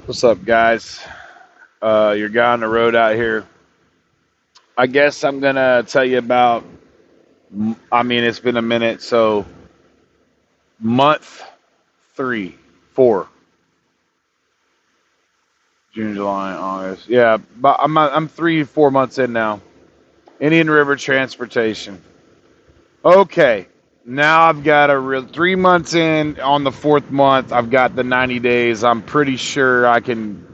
What's up, guys? Your guy on the road out here. I guess I'm gonna tell you about. I mean, it's been a minute, so month three, four, June, July, August. Yeah, but I'm 3, 4 months in now. Indian River Transportation. Okay, now I've got a real 3 months in. On the fourth month, I've got the 90 days. I'm pretty sure I can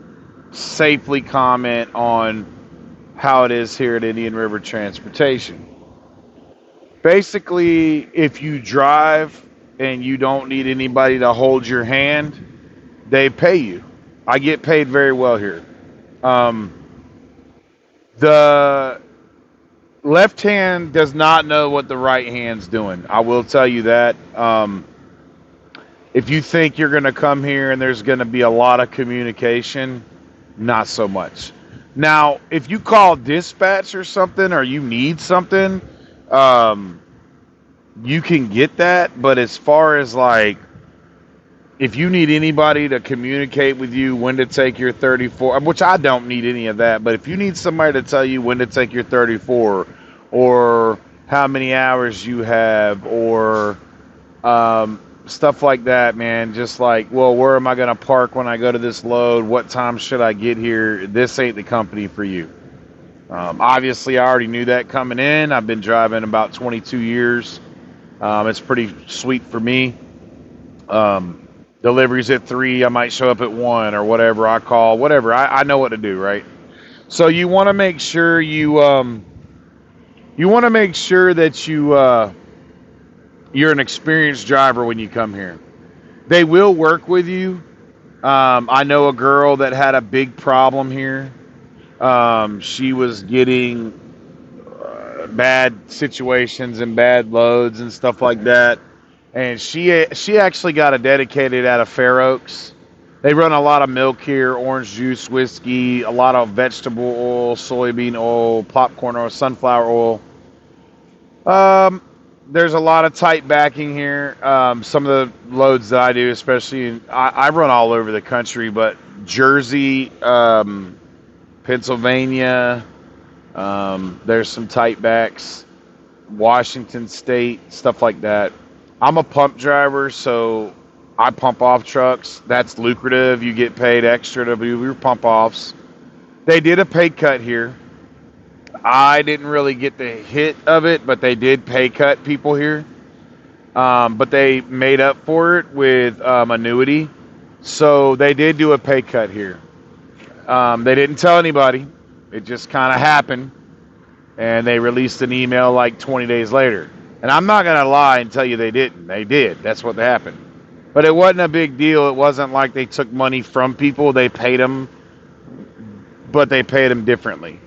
safely comment on how it is here at Indian River Transportation. Basically, if you drive and you don't need anybody to hold your hand, they pay you. I get paid very well here. Um, the left hand does not know what the right hand's doing. I will tell you that. If you think you're going to come here and there's going to be a lot of communication, not so much. Now, if you call dispatch or something, or you need something, um, you can get that. But as far as like, if you need anybody to communicate with you when to take your 34, which I don't need any of that, but if you need somebody to tell you when to take your 34, or how many hours you have, or stuff like that, man, just like, well, where am I going to park when I go to this load? What time should I get here? This ain't the company for you. Obviously, I already knew that coming in. I've been driving about 22 years. It's pretty sweet for me. Deliveries at 3, I might show up at 1 or whatever. I call, whatever. I know what to do, right? So you want to make sure you want to make sure that you're an experienced driver when you come here. They will work with you. I know a girl that had a big problem here. She was getting bad situations and bad loads and stuff like that. And she actually got a dedicated out of Fair Oaks. They run a lot of milk here, orange juice, whiskey, a lot of vegetable oil, soybean oil, popcorn oil, sunflower oil. There's a lot of tight backing here. Some of the loads that I do, especially I run all over the country, but Jersey, Pennsylvania, there's some tight backs, Washington State, stuff like that. I'm a pump driver, so I pump off trucks. That's lucrative. You get paid extra to do your pump offs. They did a pay cut here. I didn't really get the hit of it, but they did pay cut people here. But they made up for it with annuity. So they did do a pay cut here. They didn't tell anybody. It just kind of happened. And they released an email like 20 days later. And I'm not going to lie and tell you they didn't. They did. That's what happened. But it wasn't a big deal. It wasn't like they took money from people. They paid them, but they paid them differently.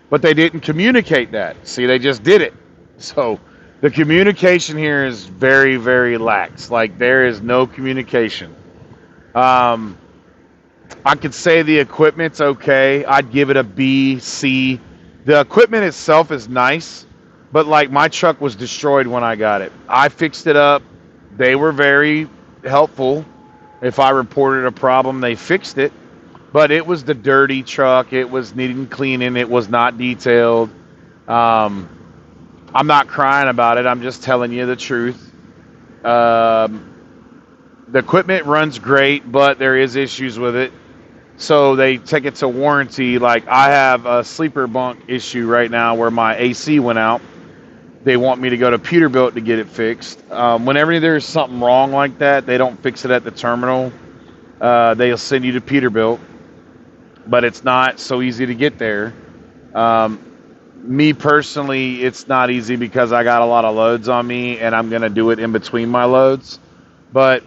But they didn't communicate that. See, they just did it. So the communication here is very, very lax. Like, there is no communication. I could say the equipment's okay. I'd give it a B, C. The equipment itself is nice, but like, my truck was destroyed when I got it. I fixed it up. They were very helpful. If I reported a problem, they fixed it. But it was the dirty truck. It was needing cleaning. It was not detailed. I'm not crying about it. I'm just telling you the truth. The equipment runs great, but there is issues with it. So they take it to warranty. Like, I have a sleeper bunk issue right now where my AC went out. They want me to go to Peterbilt to get it fixed. Whenever there's something wrong like that, they don't fix it at the terminal. They'll send you to Peterbilt. But it's not so easy to get there. Me personally, it's not easy because I got a lot of loads on me, and I'm going to do it in between my loads. But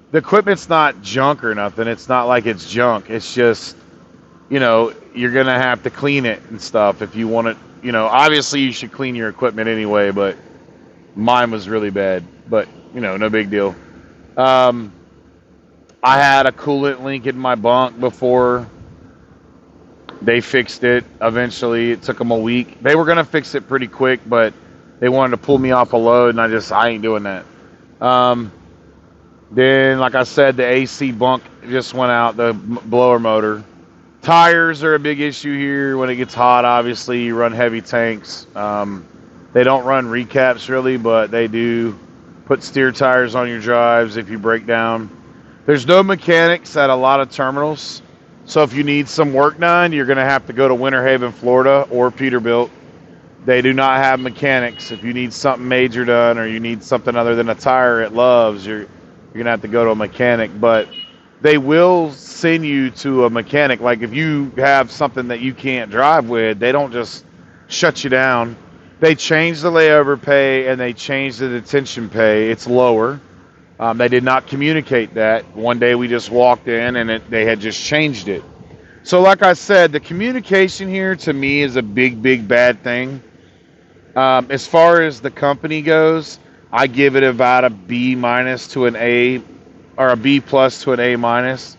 the equipment's not junk or nothing. It's not like it's junk. It's just, you're going to have to clean it and stuff if you want it. Obviously you should clean your equipment anyway, but mine was really bad. But, no big deal. I had a coolant leak in my bunk before. They fixed it eventually. It took them a week. They were going to fix it pretty quick, but they wanted to pull me off a load, and I ain't doing that. Then, like I said, the AC bunk just went out, the blower motor. Tires are a big issue here. When it gets hot, obviously, you run heavy tanks. They don't run recaps really, but they do put steer tires on your drives if you break down. There's no mechanics at a lot of terminals. So if you need some work done, you're going to have to go to Winter Haven, Florida or Peterbilt. They do not have mechanics. If you need something major done or you need something other than a tire at Love's, you're going to have to go to a mechanic. But they will send you to a mechanic. Like if you have something that you can't drive with, they don't just shut you down. They changed the layover pay and they changed the detention pay. It's lower. They did not communicate that. One day we just walked in and they had just changed it. So like I said, the communication here to me is a big, big bad thing. As far as the company goes, I give it about a B minus to an A, or a B plus to an A minus.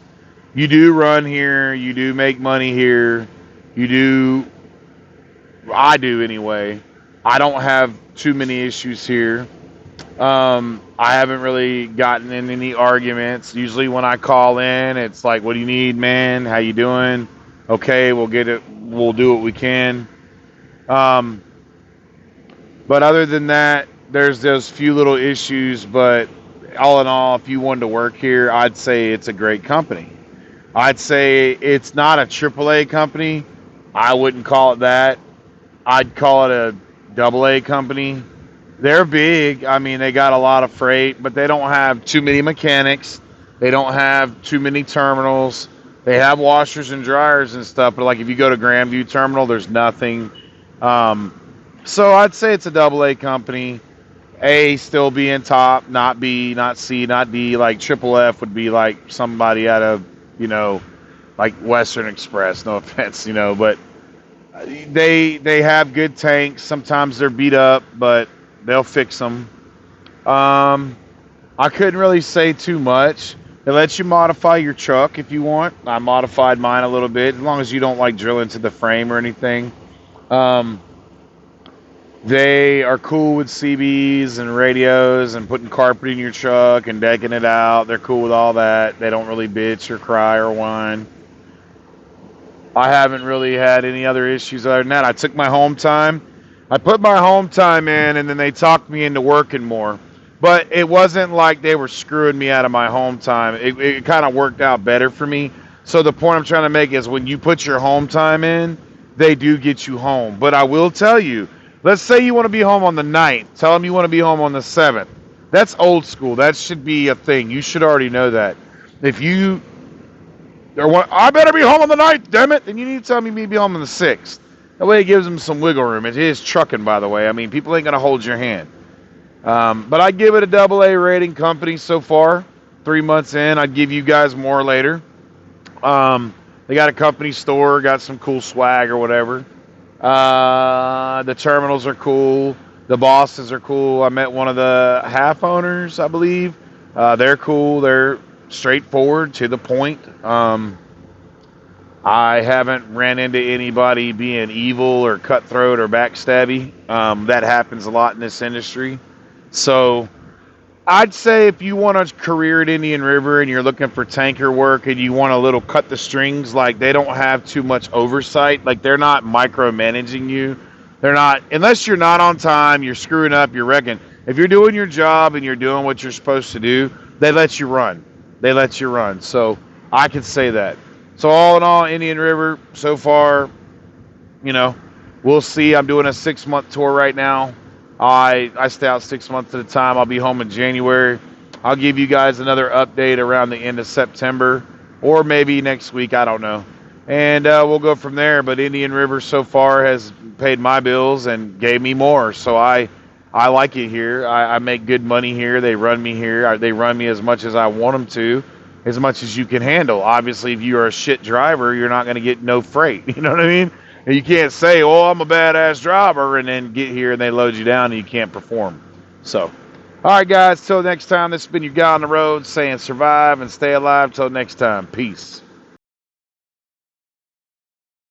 You do run here. You do make money here. You do. I do anyway. I don't have too many issues here. I haven't really gotten in any arguments. Usually when I call in, it's like, what do you need, man? How you doing? Okay, we'll get it. We'll do what we can. But other than that, there's those few little issues. But all in all, if you wanted to work here, I'd say it's a great company. I'd say it's not a AAA company. I wouldn't call it that. I'd call it a AA company. They're big. I mean, they got a lot of freight, but they don't have too many mechanics. They don't have too many terminals. They have washers and dryers and stuff, but like if you go to Grandview Terminal, there's nothing. So I'd say it's a AA company. A still being top, not B, not C, not D. Like Triple F would be like somebody out of, like Western Express. No offense, but they have good tanks. Sometimes they're beat up, but they'll fix them. I couldn't really say too much. It lets you modify your truck if you want. I modified mine a little bit, as long as you don't like drill into the frame or anything. They are cool with CBs and radios and putting carpet in your truck and decking it out. They're cool with all that. They don't really bitch or cry or whine. I haven't really had any other issues other than that. I took my home time. I put my home time in, and then they talked me into working more. But it wasn't like they were screwing me out of my home time. It kind of worked out better for me. So the point I'm trying to make is when you put your home time in, they do get you home. But I will tell you, let's say you want to be home on the 9th. Tell them you want to be home on the 7th. That's old school. That should be a thing. You should already know that. If you I better be home on the 9th, damn it, then you need to tell me be home on the 6th. That way it gives them some wiggle room. It is trucking, by the way. I mean, people ain't going to hold your hand. But I give it a AA rating company so far. 3 months in. I'd give you guys more later. They got a company store, got some cool swag or whatever. The terminals are cool. The bosses are cool. I met one of the half owners, I believe. They're cool. They're straightforward, to the point. I haven't ran into anybody being evil or cutthroat or backstabby. That happens a lot in this industry. So I'd say if you want a career at Indian River and you're looking for tanker work and you want a little cut the strings, like they don't have too much oversight. Like they're not micromanaging you. They're not, unless you're not on time, you're screwing up, you're wrecking. If you're doing your job and you're doing what you're supposed to do, they let you run. They let you run. So I can say that. So all in all, Indian River, so far, we'll see. I'm doing a 6-month tour right now. I stay out 6 months at a time. I'll be home in January. I'll give you guys another update around the end of September or maybe next week. I don't know. And we'll go from there. But Indian River so far has paid my bills and gave me more. So I like it here. I make good money here. They run me here. They run me as much as I want them to, as much as you can handle. Obviously, if you are a shit driver, you're not going to get no freight. You know what I mean? And you can't say, oh, I'm a badass driver, and then get here and they load you down and you can't perform. So, all right, guys, till next time, this has been your guy on the road saying survive and stay alive. Till next time, peace.